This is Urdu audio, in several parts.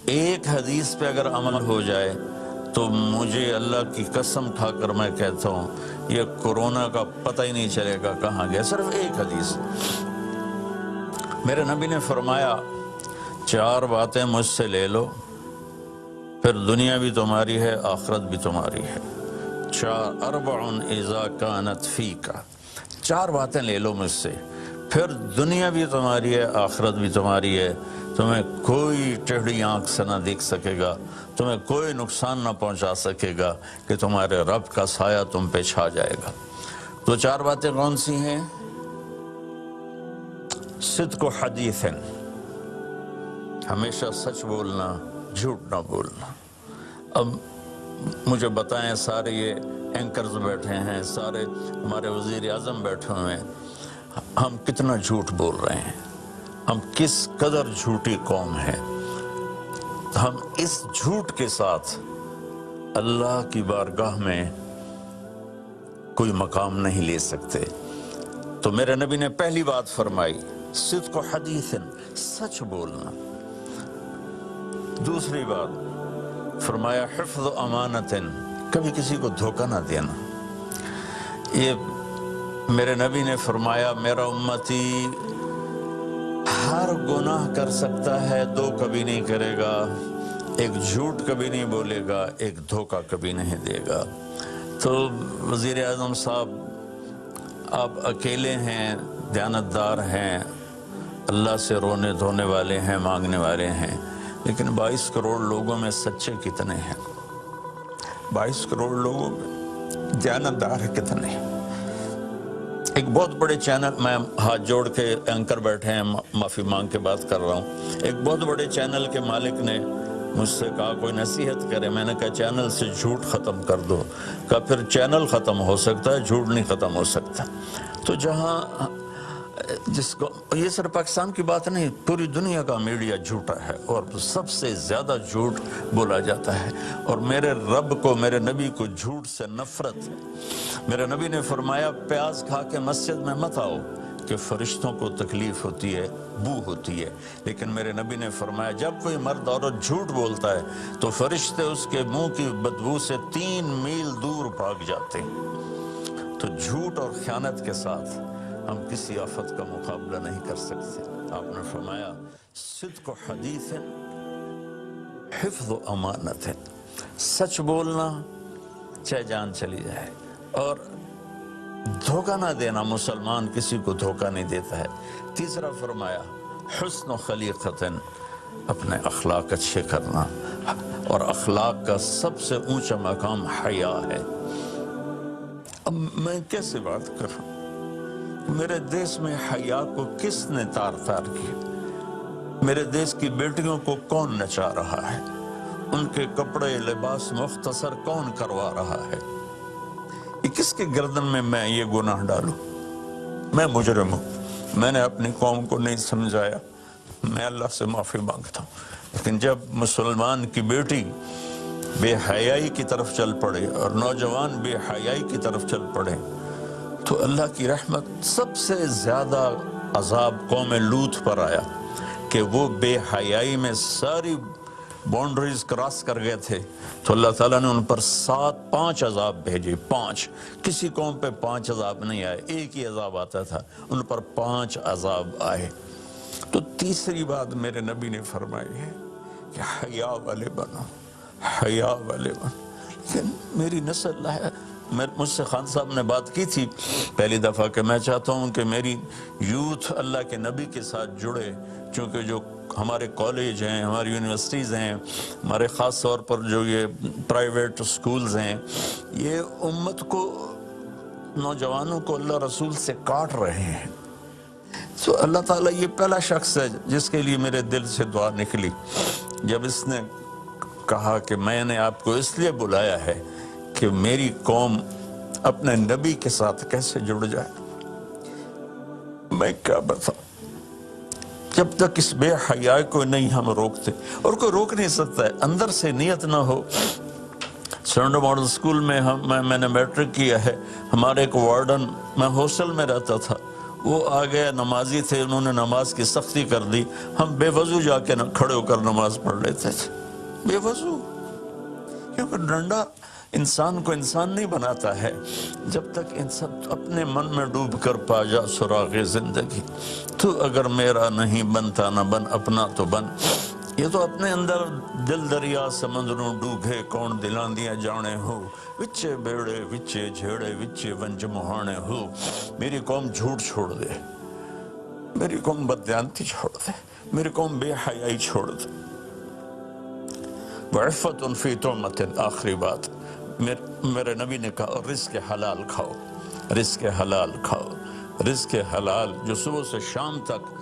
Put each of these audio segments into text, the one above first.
ایک حدیث پہ اگر عمل ہو جائے تو مجھے اللہ کی قسم کھا کر میں کہتا ہوں یہ کورونا کا پتہ ہی نہیں چلے گا کہاں گیا. صرف ایک حدیث. میرے نبی نے فرمایا 4 باتیں مجھ سے لے لو پھر دنیا بھی تمہاری ہے آخرت بھی تمہاری ہے. 4 اذا کانت فیک. 4 باتیں لے لو مجھ سے پھر دنیا بھی تمہاری ہے آخرت بھی تمہاری ہے. تمہیں کوئی ٹیڑھی آنکھ سے نہ دیکھ سکے گا, تمہیں کوئی نقصان نہ پہنچا سکے گا کہ تمہارے رب کا سایہ تم پہ چھا جائے گا. تو 4 باتیں کون سی ہیں؟ صدق و حدیث, ہمیشہ سچ بولنا, جھوٹ نہ بولنا. اب مجھے بتائیں, سارے یہ اینکرز بیٹھے ہیں, سارے ہمارے وزیر اعظم بیٹھے ہوئے ہیں, ہم کتنا جھوٹ بول رہے ہیں, ہم کس قدر جھوٹی قوم ہے. ہم اس جھوٹ کے ساتھ اللہ کی بارگاہ میں کوئی مقام نہیں لے سکتے. تو میرے نبی نے پہلی بات فرمائی صدق و حدیث, سچ بولنا. دوسری بات فرمایا حفظ امانت, کبھی کسی کو دھوکہ نہ دینا. یہ میرے نبی نے فرمایا میرا امتی ہر گناہ کر سکتا ہے, 2 کبھی نہیں کرے گا, ایک جھوٹ کبھی نہیں بولے گا, ایک دھوکہ کبھی نہیں دے گا. تو وزیر اعظم صاحب آپ اکیلے ہیں, دیانتدار ہیں, اللہ سے رونے دھونے والے ہیں, مانگنے والے ہیں, لیکن 22 کروڑ لوگوں میں سچے کتنے ہیں؟ 22 کروڑ لوگوں میں دیانتدار کتنے ہیں؟ ایک بہت بڑے چینل, میں ہاتھ جوڑ کے اینکر بیٹھے ہیں, معافی مانگ کے بات کر رہا ہوں, ایک بہت بڑے چینل کے مالک نے مجھ سے کہا کوئی نصیحت کرے. میں نے کہا چینل سے جھوٹ ختم کر دو. کہا پھر چینل ختم ہو سکتا ہے, جھوٹ نہیں ختم ہو سکتا. تو جہاں جس کو, یہ صرف پاکستان کی بات نہیں, پوری دنیا کا میڈیا جھوٹا ہے اور سب سے زیادہ جھوٹ بولا جاتا ہے. اور میرے رب کو, میرے نبی کو جھوٹ سے نفرت ہے. میرے نبی نے فرمایا پیاز کھا کے مسجد میں مت آؤ کہ فرشتوں کو تکلیف ہوتی ہے, بو ہوتی ہے. لیکن میرے نبی نے فرمایا جب کوئی مرد عورت جھوٹ بولتا ہے تو فرشتے اس کے منہ کی بدبو سے 3 میل دور بھاگ جاتے ہیں. تو جھوٹ اور خیانت کے ساتھ ہم کسی آفت کا مقابلہ نہیں کر سکتے. آپ نے فرمایا صدق و حدیث, حفظ و امانت, سچ بولنا چاہے جان چلی جائے, اور دھوکہ نہ دینا. مسلمان کسی کو دھوکہ نہیں دیتا ہے. تیسرا فرمایا حسن و خلیقت, اپنے اخلاق اچھے کرنا, اور اخلاق کا سب سے اونچا مقام حیا ہے. اب میں کیسے بات کروں؟ میرے دیش میں حیا کو کس نے تار کیا؟ میرے دیش کی بیٹیوں کو کون نچا رہا ہے؟ ان کے کپڑے لباس مختصر کون کروا رہا ہے؟ یہ کس کے گردن میں یہ گناہ ڈالوں؟ میں مجرم ہوں, میں نے اپنی قوم کو نہیں سمجھایا, میں اللہ سے معافی مانگتا ہوں. لیکن جب مسلمان کی بیٹی بے حیائی کی طرف چل پڑے اور نوجوان بے حیائی کی طرف چل پڑے تو اللہ کی رحمت. سب سے زیادہ عذاب قوم لوط پر آیا کہ وہ بے حیائی میں ساری باؤنڈریز کراس کر گئے تھے, تو اللہ تعالیٰ نے ان پر 5 عذاب بھیجے. 5, کسی قوم پہ 5 عذاب نہیں آئے, ایک ہی عذاب آتا تھا, ان پر 5 عذاب آئے. تو تیسری بات میرے نبی نے فرمائی ہے کہ حیا والے بنو, حیا والے بنو. لیکن میری نسل ہے, مجھ سے خان صاحب نے بات کی تھی پہلی دفعہ کہ میں چاہتا ہوں کہ میری یوتھ اللہ کے نبی کے ساتھ جڑے, چونکہ جو ہمارے کالج ہیں, ہماری یونیورسٹیز ہیں, ہمارے خاص طور پر جو یہ پرائیویٹ سکولز ہیں, یہ امت کو, نوجوانوں کو اللہ رسول سے کاٹ رہے ہیں. تو اللہ تعالیٰ یہ پہلا شخص ہے جس کے لیے میرے دل سے دعا نکلی جب اس نے کہا کہ میں نے آپ کو اس لیے بلایا ہے کہ میری قوم اپنے نبی کے ساتھ کیسے جڑ جائے. میں کیا بتاؤں, جب تک اس بے حیائی کو نہیں ہم روکتے, اور کوئی روک نہیں سکتا ہے, اندر سے نیت نہ ہو. سرنڈو ماڈل سکول میں میں نے میٹرک کیا ہے, ہمارے ایک وارڈن, میں ہاسٹل میں رہتا تھا, وہ آ گئے نمازی تھے، انہوں نے نماز کی سختی کر دی، ہم بے وضو جا کے کھڑے ہو کر نماز پڑھ لیتے تھے، بے وضو، کیونکہ ڈنڈا انسان کو انسان نہیں بناتا ہے جب تک انسان اپنے من میں ڈوب کر پا جا سراغ زندگی۔ تو اگر میرا نہیں بنتا نہ بن، اپنا تو بن۔ یہ تو اپنے اندر دل دریا سمندروں ڈوبے کون دلاندیاں جانے ہو، وچے بیڑے وچے جھیڑے وچے ونج مہانے ہو۔ میری قوم جھوٹ چھوڑ دے، میری قوم بددیانتی چھوڑ دے، میری قوم بے حیائی چھوڑ دے۔ وعفت فی طعمت، آخری بات میرے نبی نے کہا رزق حلال کھاؤ، رزق حلال کھاؤ، رزق حلال جو صبح سے شام تک،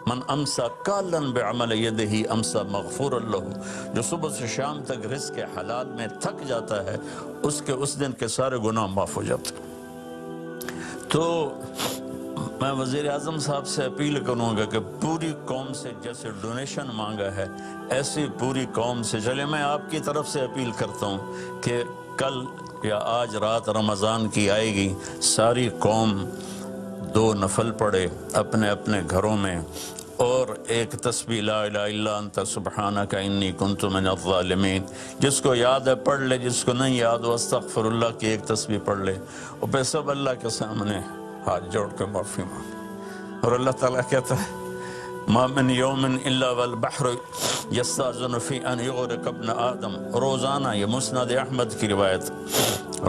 من امسا کالن بعمل یدہ امسا مغفور لہ، جو صبح سے شام تک رزق حلال میں تھک جاتا ہے اس کے اس دن کے سارے گناہ معاف ہو جاتے ہیں۔ تو میں وزیر اعظم صاحب سے اپیل کروں گا کہ پوری قوم سے جیسے ڈونیشن مانگا ہے ایسی پوری قوم سے چلے۔ میں آپ کی طرف سے اپیل کرتا ہوں کہ کل یا آج رات رمضان کی آئے گی، ساری قوم 2 نفل پڑھے اپنے اپنے گھروں میں، اور ایک تسبیح لا الہ الا انت سبحانک انی کنت من الظالمین، جس کو یاد ہے پڑھ لے، جس کو نہیں یاد ہو استغفر اللہ کی ایک تسبیح پڑھ لے، اور پھر سب اللہ کے سامنے ہاتھ جوڑ کے معافی مانگ۔ اور اللہ تعالیٰ کہتا ہے ما من یوم الا والبحر یستاذن فی ان یغرق ابن آدم، روزانہ، یہ مسند احمد کی روایت،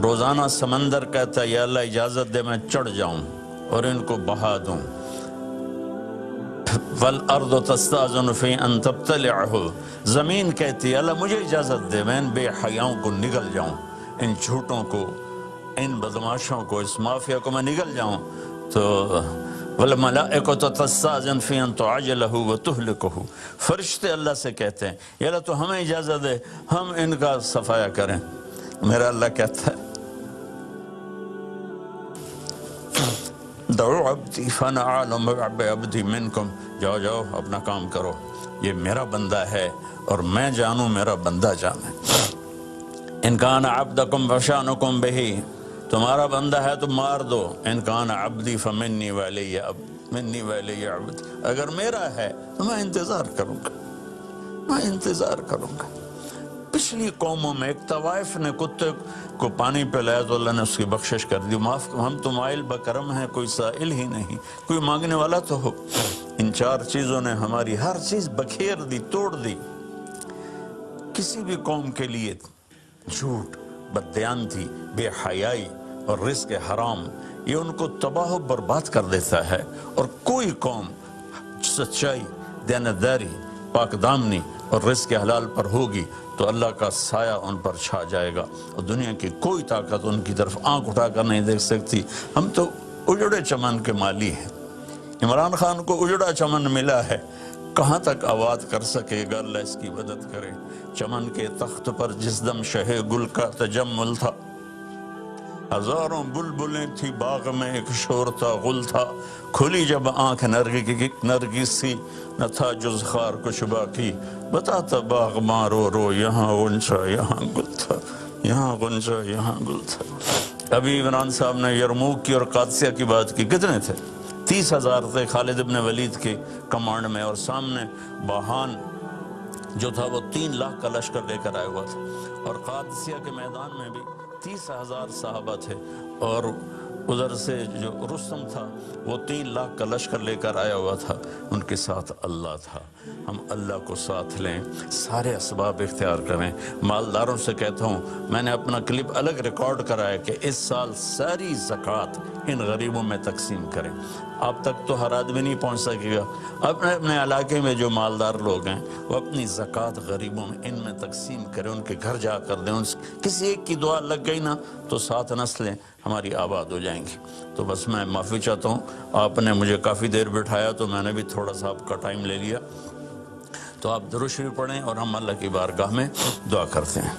روزانہ سمندر کہتا ہے یا اللہ اجازت دے میں چڑھ جاؤں اور ان کو بہا دوں۔ والارض تستاذن فی ان تبتلعہ، زمین کہتی ہے اللہ مجھے اجازت دے میں ان بے حیاؤں کو نگل جاؤں، ان جھوٹوں کو، ان بدماشوں کو، اس مافیا کو میں نگل جاؤں۔ تو والملائکۃ تستاذن فی ان تعجلہ وتہلکہ، فرشتے اللہ سے کہتے ہیں یا اللہ تو ہمیں اجازت دے ہم ان کا صفایا کریں۔ میرا اللہ کہتا ہے دعو عبدی فانا عالم بعبدی منکم، جاؤ جاؤ اپنا کام کرو، یہ میرا بندہ ہے اور میں جانوں میرا بندہ جانے۔ ان کان عبدکم فشانکم بہی، تمہارا بندہ ہے تو مار دو، ان کان عبدی فمنی ولی منی ولی عبد، اگر میرا ہے تو میں انتظار کروں گا، میں انتظار کروں گا۔ پچھلی قوموں میں ایک طوائف نے کتے کو پانی پلایا تو اللہ نے اس کی بخشش کر دی، معاف، ہم تو مائل بکرم ہیں، کوئی سائل ہی نہیں، کوئی مانگنے والا تو ہو۔ ان 4 چیزوں نے ہماری ہر چیز بکھیر دی، توڑ دی۔ کسی بھی قوم کے لیے جھوٹ، بددیانتی، بے حیائی اور رزق حرام یہ ان کو تباہ و برباد کر دیتا ہے، اور کوئی قوم سچائی، دیانتداری، پاک دامنی اور رزق حلال پر ہوگی تو اللہ کا سایہ ان پر چھا جائے گا، اور دنیا کی کوئی طاقت ان کی طرف آنکھ اٹھا کر نہیں دیکھ سکتی۔ ہم تو اجڑے چمن کے مالی ہیں، عمران خان کو اجڑا چمن ملا ہے، کہاں تک آباد کر سکے گا، اللہ اس کی مدد کرے۔ چمن کے تخت پر جس دم شہ گل کا تجمل تھا، ہزاروں بلبلیں تھی باغ میں، ایک شور تھا، غل تھا، کھلی جب آنکھ نرگس سی، نہ تھا جز خار کچھ باقی، بتاتا باغ مارو رو، یہاں غنچہ یہاں گل تھا، یہاں غنچہ یہاں گل تھا۔ ابھی عمران صاحب نے یرموک کی اور قادسیہ کی بات کی، کتنے تھے؟ 30,000 تھے خالد ابن ولید کے کمانڈ میں، اور سامنے باہان جو تھا وہ 3 لاکھ کا لشکر لے کر آیا ہوا تھا، اور قادسیہ کے میدان میں بھی 30,000 صحابہ تھے، اور ادھر سے جو رستم تھا وہ 3 لاکھ کا لشکر لے کر آیا ہوا تھا، ان کے ساتھ اللہ تھا۔ ہم اللہ کو ساتھ لیں، سارے اسباب اختیار کریں۔ مالداروں سے کہتا ہوں، میں نے اپنا کلپ الگ ریکارڈ کرایا کہ اس سال ساری زکوٰۃ ان غریبوں میں تقسیم کریں۔ آپ تک تو ہر آدمی نہیں پہنچ سکے گا، اپنے اپنے علاقے میں جو مالدار لوگ ہیں وہ اپنی زکوٰۃ غریبوں میں ان میں تقسیم کریں، ان کے گھر جا کر دیں۔ کسی ایک کی دعا لگ گئی نا تو 7 نسلیں ہماری آباد ہو جائیں گی۔ تو بس میں معافی چاہتا ہوں، آپ نے مجھے کافی دیر بٹھایا تو میں نے بھی تھوڑا سا آپ کا ٹائم لے لیا، تو آپ درود شریف پڑھیں اور ہم اللہ کی بارگاہ میں دعا کرتے ہیں۔